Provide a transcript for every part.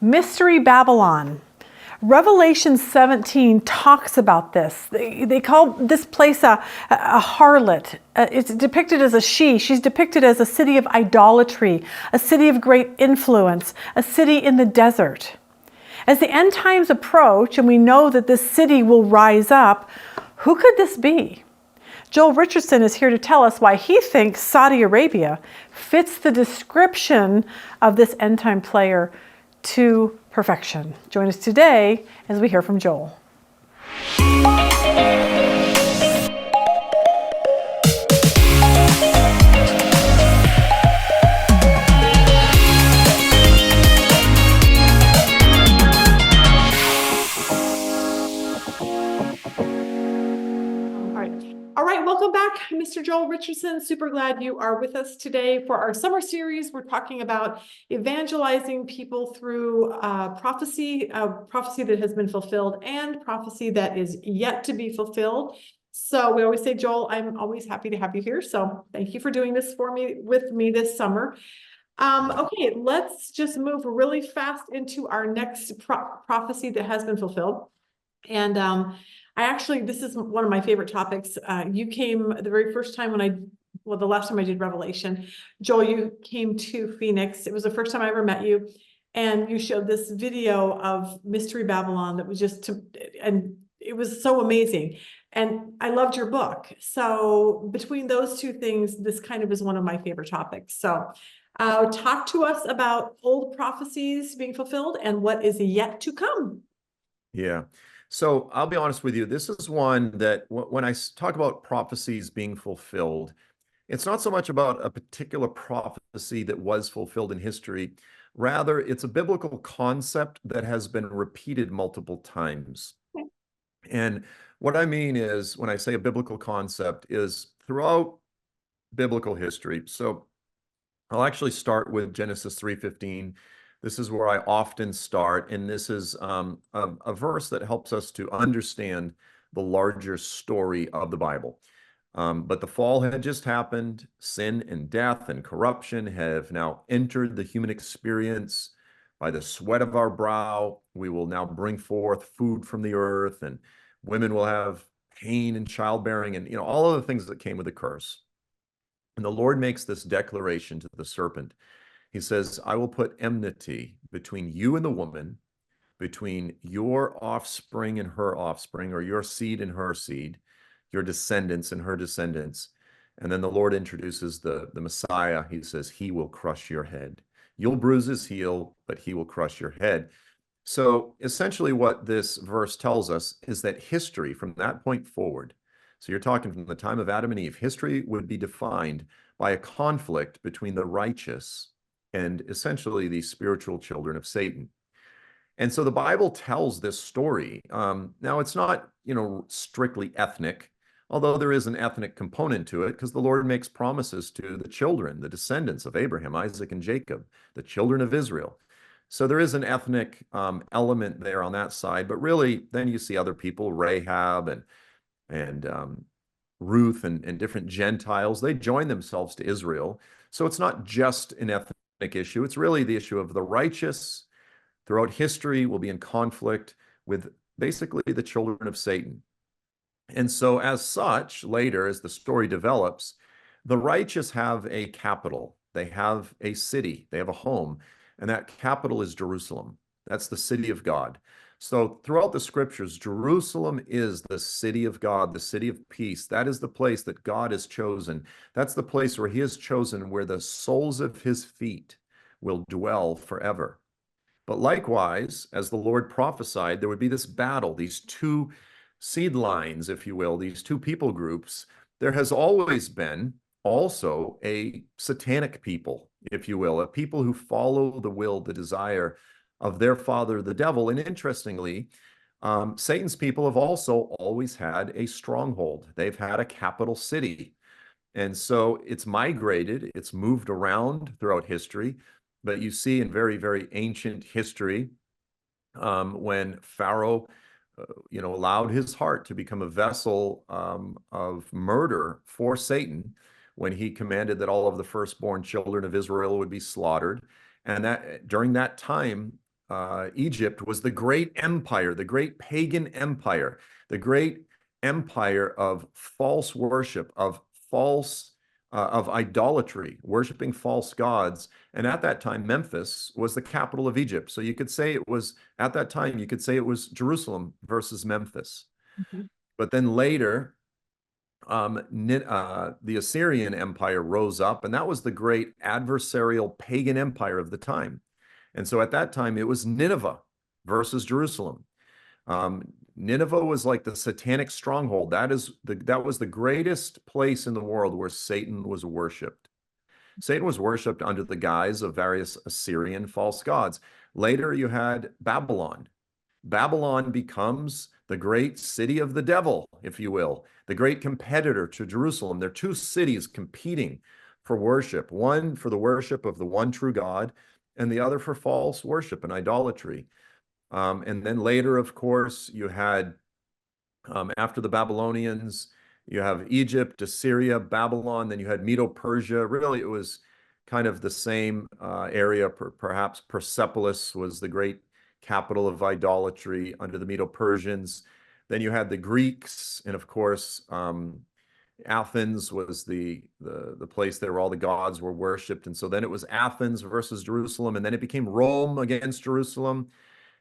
Mystery Babylon. Revelation 17 talks about this. They call this place a harlot. It's depicted as a she. She's depicted as a city of idolatry, a city of great influence, a city in the desert. As the end times approach, and we know that this city will rise up, who could this be? Joel Richardson is here to tell us why he thinks Saudi Arabia fits the description of this end time player to perfection. Join us today as we hear from Joel. All right, welcome back, Mr. Joel Richardson. Super glad you are with us today for our summer series. We're talking about evangelizing people through prophecy that has been fulfilled and prophecy that is yet to be fulfilled. So we always say, Joel, I'm always happy to have you here. So thank you for doing this with me this summer. Okay, let's just move really fast into our next prophecy that has been fulfilled. And this is one of my favorite topics. You came the very first time the last time I did Revelation. Joel, you came to Phoenix. It was the first time I ever met you. And you showed this video of Mystery Babylon that was and it was so amazing. And I loved your book. So between those two things, this kind of is one of my favorite topics. So talk to us about old prophecies being fulfilled and what is yet to come. Yeah. So I'll be honest with you, this is one that when I talk about prophecies being fulfilled, it's not so much about a particular prophecy that was fulfilled in history. Rather, it's a biblical concept that has been repeated multiple times. Okay. And what I mean is, when I say a biblical concept, is throughout biblical history. So I'll actually start with Genesis 3:15. This is where I often start, and this is a verse that helps us to understand the larger story of the Bible. But the fall had just happened. Sin and death and corruption have now entered the human experience. By the sweat of our brow, we will now bring forth food from the earth, and women will have pain and childbearing, and all of the things that came with the curse. And the Lord makes this declaration to the serpent. He says, I will put enmity between you and the woman, between your offspring and her offspring, or your seed and her seed, your descendants and her descendants. And then the Lord introduces the Messiah. He says, he will crush your head. You'll bruise his heel, but he will crush your head. So essentially what this verse tells us is that history from that point forward, so you're talking from the time of Adam and Eve, history would be defined by a conflict between the righteous and essentially the spiritual children of Satan. And so the Bible tells this story. Now, it's not, strictly ethnic, although there is an ethnic component to it, because the Lord makes promises to the children, the descendants of Abraham, Isaac, and Jacob, the children of Israel. So there is an ethnic element there on that side. But really, then you see other people, Rahab and Ruth and different Gentiles. They join themselves to Israel. So it's not just an ethnic issue. It's really the issue of the righteous throughout history will be in conflict with basically the children of Satan. And so as such, later, as the story develops, the righteous have a capital. They have a city. They have a home. And that capital is Jerusalem. That's the city of God. So throughout the scriptures, Jerusalem is the city of God, the city of peace. That is the place that God has chosen. That's the place where he has chosen, where the soles of his feet will dwell forever. But likewise, as the Lord prophesied, there would be this battle, these two seed lines, if you will, these two people groups. There has always been also a satanic people, if you will, a people who follow the will, the desire of their father, the devil. And interestingly, Satan's people have also always had a stronghold. They've had a capital city. And so it's migrated, it's moved around throughout history. But you see in very, very ancient history, when Pharaoh, allowed his heart to become a vessel of murder for Satan, when he commanded that all of the firstborn children of Israel would be slaughtered. And that during that time, Egypt was the great empire, the great pagan empire, the great empire of false worship, of idolatry, worshiping false gods. And at that time, Memphis was the capital of Egypt. So you could say it was, at that time, you could say it was Jerusalem versus Memphis. Mhm. But then later, the Assyrian Empire rose up, and that was the great adversarial pagan empire of the time. And so at that time, it was Nineveh versus Jerusalem. Nineveh was like the satanic stronghold. That was the greatest place in the world where Satan was worshipped. Satan was worshipped under the guise of various Assyrian false gods. Later, you had Babylon. Babylon becomes the great city of the devil, if you will, the great competitor to Jerusalem. They're two cities competing for worship, one for the worship of the one true God, and the other for false worship and idolatry. And then later, of course, you had, after the Babylonians, you have Egypt, Assyria, Babylon, then you had Medo-Persia. Really, it was kind of the same area. Perhaps Persepolis was the great capital of idolatry under the Medo-Persians. Then you had the Greeks, and of course, Athens was the place there where all the gods were worshipped. And so then it was Athens versus Jerusalem, and then it became Rome against Jerusalem.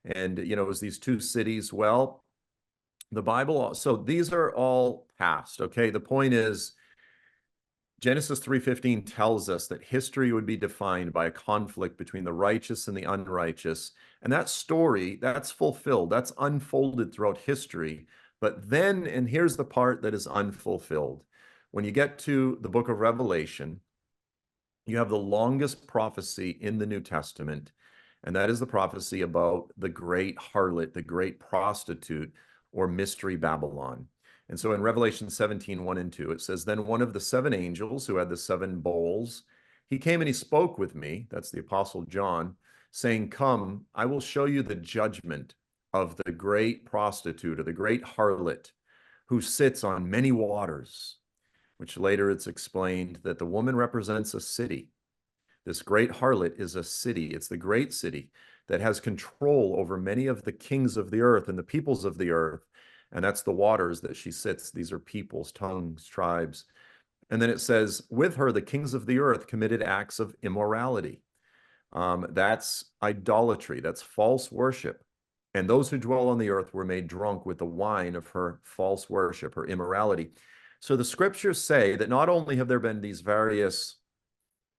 And, it was these two cities. Well, the Bible, so these are all past, okay? The point is, Genesis 3:15 tells us that history would be defined by a conflict between the righteous and the unrighteous. And that story, that's fulfilled, that's unfolded throughout history. But then, and here's the part that is unfulfilled. When you get to the book of Revelation, you have the longest prophecy in the New Testament, and that is the prophecy about the great harlot, the great prostitute, or mystery Babylon. And so in Revelation 17:1 and 2, it says, Then one of the seven angels who had the seven bowls, he came and he spoke with me, that's the Apostle John, saying, Come, I will show you the judgment of the great prostitute, or the great harlot, who sits on many waters, which later it's explained that the woman represents a city. This great harlot is a city. It's the great city that has control over many of the kings of the earth and the peoples of the earth. And that's the waters that she sits. These are peoples, tongues, tribes. And then it says, with her, the kings of the earth committed acts of immorality. That's idolatry. That's false worship. And those who dwell on the earth were made drunk with the wine of her false worship, her immorality. So the scriptures say that not only have there been these various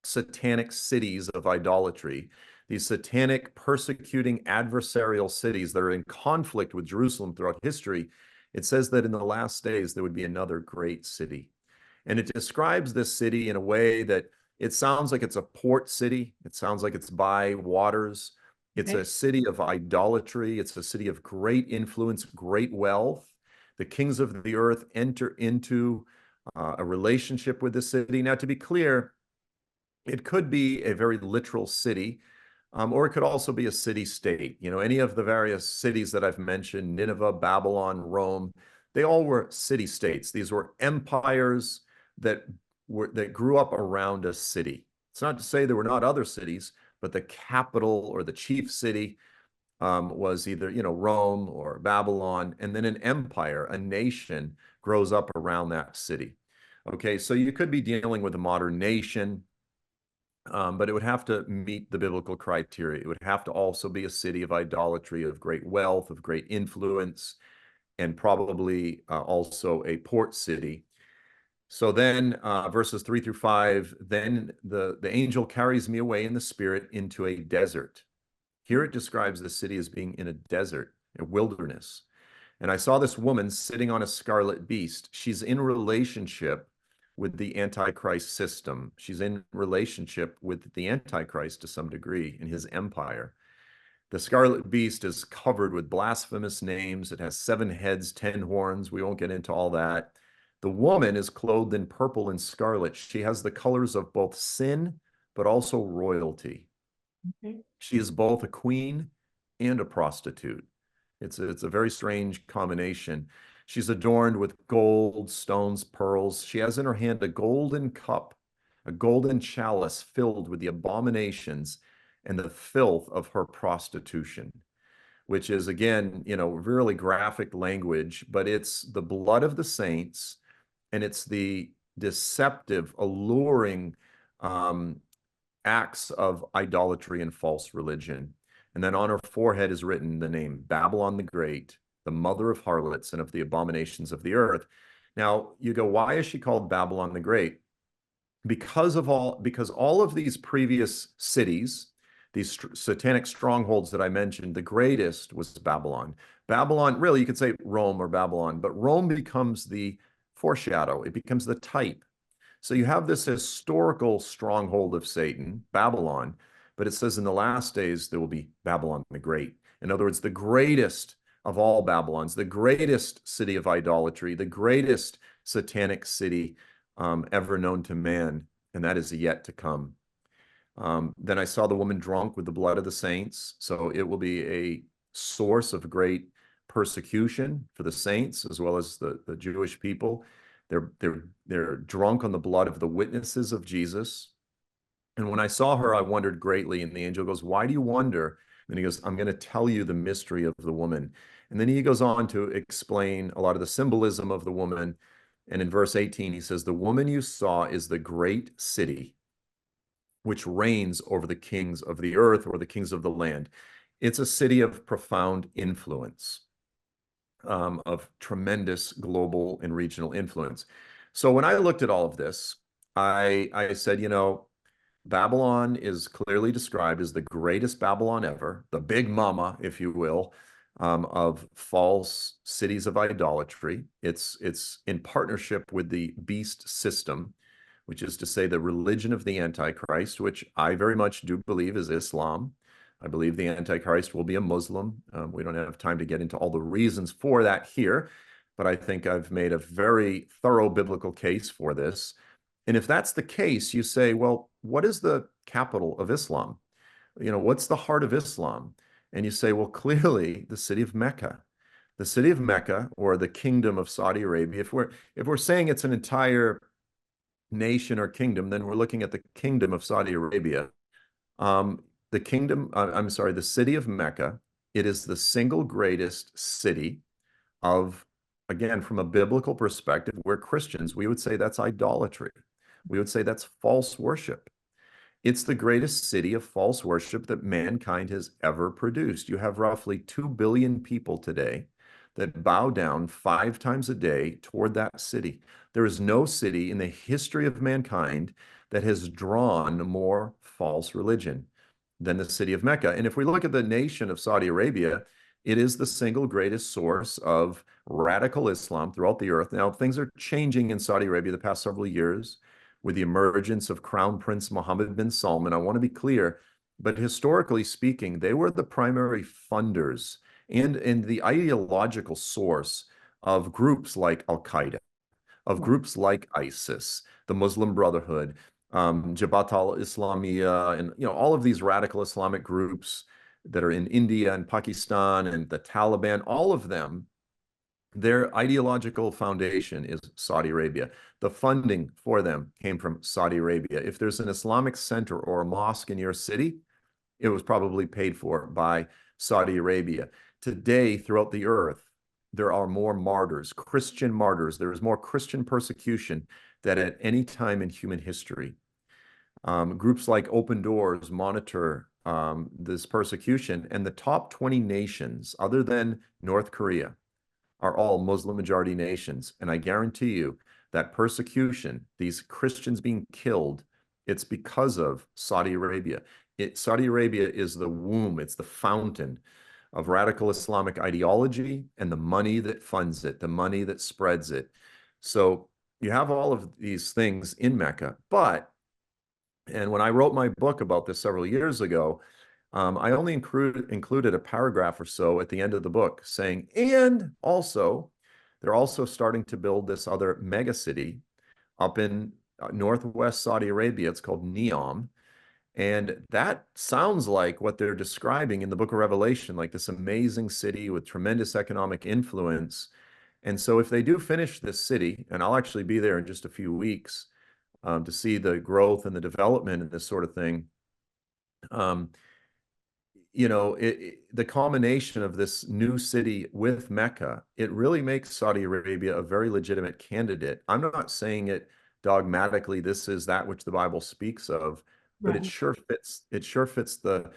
satanic cities of idolatry, these satanic, persecuting, adversarial cities that are in conflict with Jerusalem throughout history, it says that in the last days there would be another great city. And it describes this city in a way that it sounds like it's a port city. It sounds like it's by waters. It's a city of idolatry. It's a city of great influence, great wealth. The kings of the earth enter into a relationship with the city. Now, to be clear, it could be a very literal city, or it could also be a city-state. Any of the various cities that I've mentioned, Nineveh, Babylon, Rome, they all were city-states. These were empires that grew up around a city. It's not to say there were not other cities, but the capital or the chief city was either, Rome or Babylon, and then an empire, a nation grows up around that city. Okay, so you could be dealing with a modern nation, but it would have to meet the biblical criteria. It would have to also be a city of idolatry, of great wealth, of great influence, and probably also a port city. So then verses 3-5, then the angel carries me away in the spirit into a desert. Here it describes the city as being in a desert, a wilderness. And I saw this woman sitting on a scarlet beast. She's in relationship with the Antichrist system. She's in relationship with the Antichrist to some degree in his empire. The scarlet beast is covered with blasphemous names. It has 7 heads, 10 horns. We won't get into all that. The woman is clothed in purple and scarlet. She has the colors of both sin, but also royalty. Okay. She is both a queen and a prostitute. It's a very strange combination. She's adorned with gold, stones, pearls. She has in her hand a golden cup, a golden chalice filled with the abominations and the filth of her prostitution, which is, again, really graphic language, but it's the blood of the saints, and it's the deceptive, alluring acts of idolatry and false religion. And then on her forehead is written the name Babylon the Great, the mother of harlots and of the abominations of the earth. Now you go, why is she called Babylon the Great? Because all of these previous cities, these satanic strongholds that I mentioned, the greatest was Babylon. Babylon, really, you could say Rome or Babylon, but Rome becomes the foreshadow. It becomes the type. So you have this historical stronghold of Satan, Babylon, but it says in the last days there will be Babylon the Great. In other words, the greatest of all Babylons, the greatest city of idolatry, the greatest satanic city ever known to man, and that is yet to come. Then I saw the woman drunk with the blood of the saints. So it will be a source of great persecution for the saints as well as the Jewish people. They're drunk on the blood of the witnesses of Jesus. And when I saw her, I wondered greatly. And the angel goes, "Why do you wonder?" And he goes, "I'm going to tell you the mystery of the woman." And then he goes on to explain a lot of the symbolism of the woman. And in verse 18, he says, "The woman you saw is the great city, which reigns over the kings of the earth or the kings of the land." It's a city of profound influence, of tremendous global and regional influence. So when I looked at all of this, I said, Babylon is clearly described as the greatest Babylon ever, the big mama, if you will, of false cities of idolatry. It's in partnership with the beast system, which is to say the religion of the Antichrist, which I very much do believe is Islam. I believe the Antichrist will be a Muslim. We don't have time to get into all the reasons for that here, but I think I've made a very thorough biblical case for this. And if that's the case, you say, well, what is the capital of Islam? What's the heart of Islam? And you say, well, clearly the city of Mecca. The city of Mecca, or the kingdom of Saudi Arabia, if we're saying it's an entire nation or kingdom, then we're looking at the kingdom of Saudi Arabia. The city of Mecca, it is the single greatest city of, again, from a biblical perspective, we're Christians, we would say that's idolatry. We would say that's false worship. It's the greatest city of false worship that mankind has ever produced. You have roughly 2 billion people today that bow down 5 times a day toward that city. There is no city in the history of mankind that has drawn more false religion than the city of Mecca. And if we look at the nation of Saudi Arabia, it is the single greatest source of radical Islam throughout the earth. Now, things are changing in Saudi Arabia the past several years with the emergence of Crown Prince Mohammed bin Salman. I want to be clear, but historically speaking, they were the primary funders and the ideological source of groups like Al-Qaeda, of groups like ISIS, the Muslim Brotherhood, Jabhat al-Islamiyya, and all of these radical Islamic groups that are in India and Pakistan and the Taliban, all of them, their ideological foundation is Saudi Arabia. The funding for them came from Saudi Arabia. If there's an Islamic center or a mosque in your city, it was probably paid for by Saudi Arabia. Today, throughout the earth, there are more martyrs, Christian martyrs. There is more Christian persecution than at any time in human history. Groups like Open Doors monitor this persecution, and the top 20 nations, other than North Korea, are all Muslim majority nations. And I guarantee you that persecution, these Christians being killed, it's because of Saudi Arabia. Saudi Arabia is the womb, it's the fountain of radical Islamic ideology and the money that funds it, the money that spreads it. So you have all of these things in Mecca. And when I wrote my book about this several years ago, I only included a paragraph or so at the end of the book saying, and also, they're also starting to build this other mega city up in northwest Saudi Arabia. It's called NEOM. And that sounds like what they're describing in the book of Revelation, like this amazing city with tremendous economic influence. And so if they do finish this city, and I'll actually be there in just a few weeks to see the growth and the development and this sort of thing, the combination of this new city with Mecca, it really makes Saudi Arabia a very legitimate candidate. I'm not saying it dogmatically, this is that which the Bible speaks of, but Right. it sure fits the,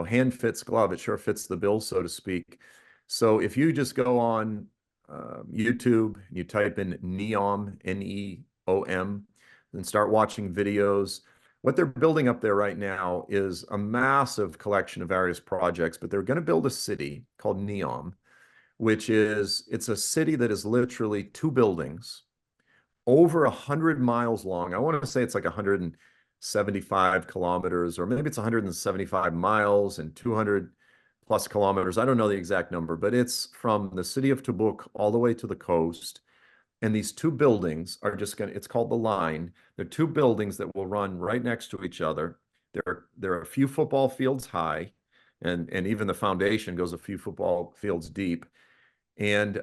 hand fits glove. It sure fits the bill, so to speak. So if you just go on YouTube, you type in NEOM, NEOM, and start watching videos. What they're building up there right now is a massive collection of various projects, but they're going to build a city called NEOM, it's a city that is literally two buildings over 100 miles long. I want to say it's like 175 kilometers, or maybe it's 175 miles and 200 plus kilometers. I don't know the exact number, but it's from the city of Tabuk all the way to the coast. And these two buildings are just going to, it's called the line. They're two buildings that will run right next to each other. They're a few football fields high, and even the foundation goes a few football fields deep. And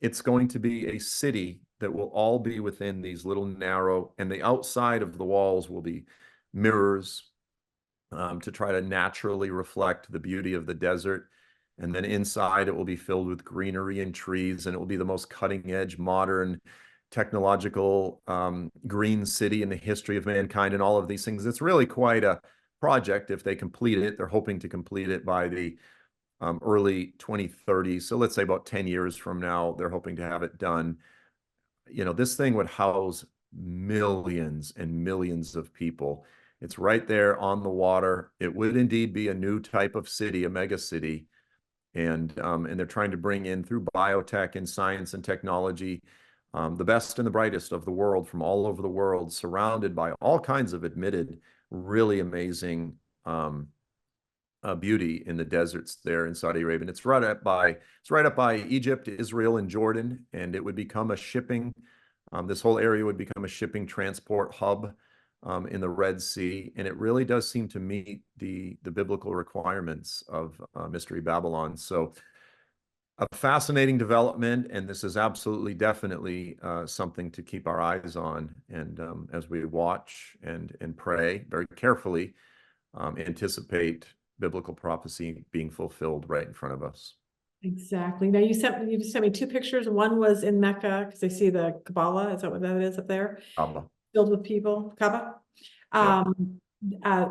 it's going to be a city that will all be within these little narrow, and the outside of the walls will be mirrors to try to naturally reflect the beauty of the desert. And then inside it will be filled with greenery and trees, and it will be the most cutting edge, modern, technological green city in the history of mankind and all of these things. It's really quite a project if they complete it. They're hoping to complete it by the early 2030s. So let's say about 10 years from now, they're hoping to have it done. This thing would house millions and millions of people. It's right there on the water. It would indeed be a new type of city, a mega city. And they're trying to bring in through biotech and science and technology the best and the brightest of the world from all over the world, surrounded by all kinds of admitted, really amazing beauty in the deserts there in Saudi Arabia. And it's right up by Egypt, Israel, and Jordan, and it would become a shipping. This whole area would become a shipping transport hub in the Red Sea, and it really does seem to meet the biblical requirements of Mystery Babylon. So a fascinating development, and this is absolutely, definitely something to keep our eyes on, and as we watch and pray very carefully, anticipate biblical prophecy being fulfilled right in front of us. Exactly. Now you sent me two pictures. One was in Mecca because I see the Kabbalah. Is that what that is up there? Abba. Filled with people. Kaaba. Yeah.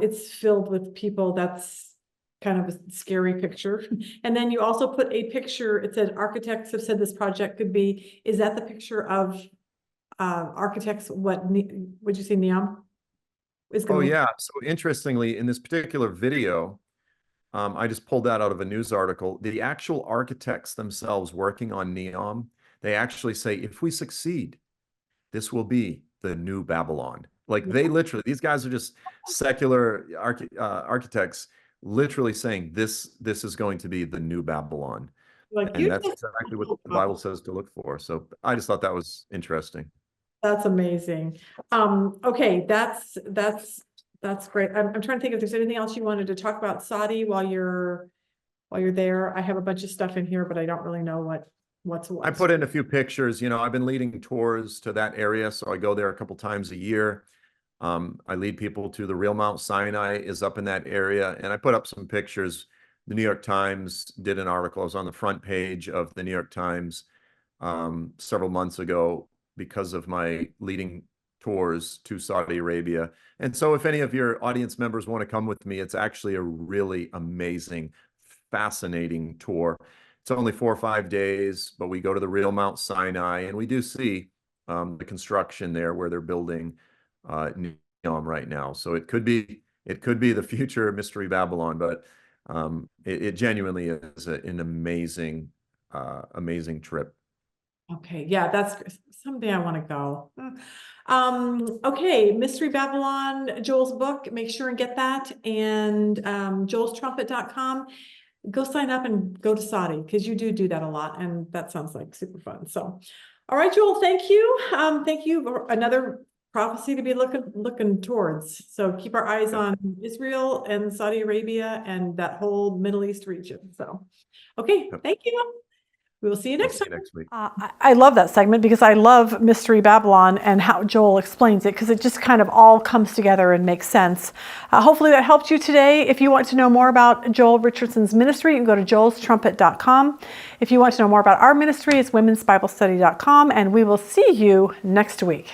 It's filled with people. That's kind of a scary picture. And then you also put a picture. It said architects have said this project could be. Is that the picture of architects? Would you say NEOM is Oh going to? yeah. So interestingly, in this particular video, I just pulled that out of a news article. The actual architects themselves working on NEOM, they actually say, if we succeed, this will be the new Babylon. Like they literally, these guys are just secular architects, literally saying this is going to be the new Babylon. Like And you that's just. exactly what the Bible says to look for. So I just thought that was interesting. That's amazing. Okay, that's great. I'm trying to think if there's anything else you wanted to talk about Saudi while you're there. I have a bunch of stuff in here, but I don't really know what's what. I put in a few pictures. I've been leading tours to that area, so I go there a couple times a year. I lead people to the real Mount Sinai is up in that area, and I put up some pictures. The New York Times did an article. I was on the front page of the New York Times several months ago because of my leading tours to Saudi Arabia. And so if any of your audience members want to come with me, it's actually a really amazing, fascinating tour. It's only 4 or 5 days, but we go to the real Mount Sinai, and we do see the construction there where they're building NEOM right now. So it could be the future Mystery Babylon, but it genuinely is an amazing, amazing trip. Okay, yeah, that's someday I want to go. Okay, Mystery Babylon, Joel's book, make sure and get that, and joelstrumpet.com. Go sign up and go to Saudi because you do that a lot, and that sounds like super fun. So, all right, Joel, thank you. Thank you for another prophecy to be looking towards. So keep our eyes on Israel and Saudi Arabia and that whole Middle East region. So, okay, thank you. We will see you next time. next week. I love that segment because I love Mystery Babylon and how Joel explains it, because it just kind of all comes together and makes sense. Hopefully that helped you today. If you want to know more about Joel Richardson's ministry, you can go to joelstrumpet.com. If you want to know more about our ministry, it's womensbiblestudy.com, and we will see you next week.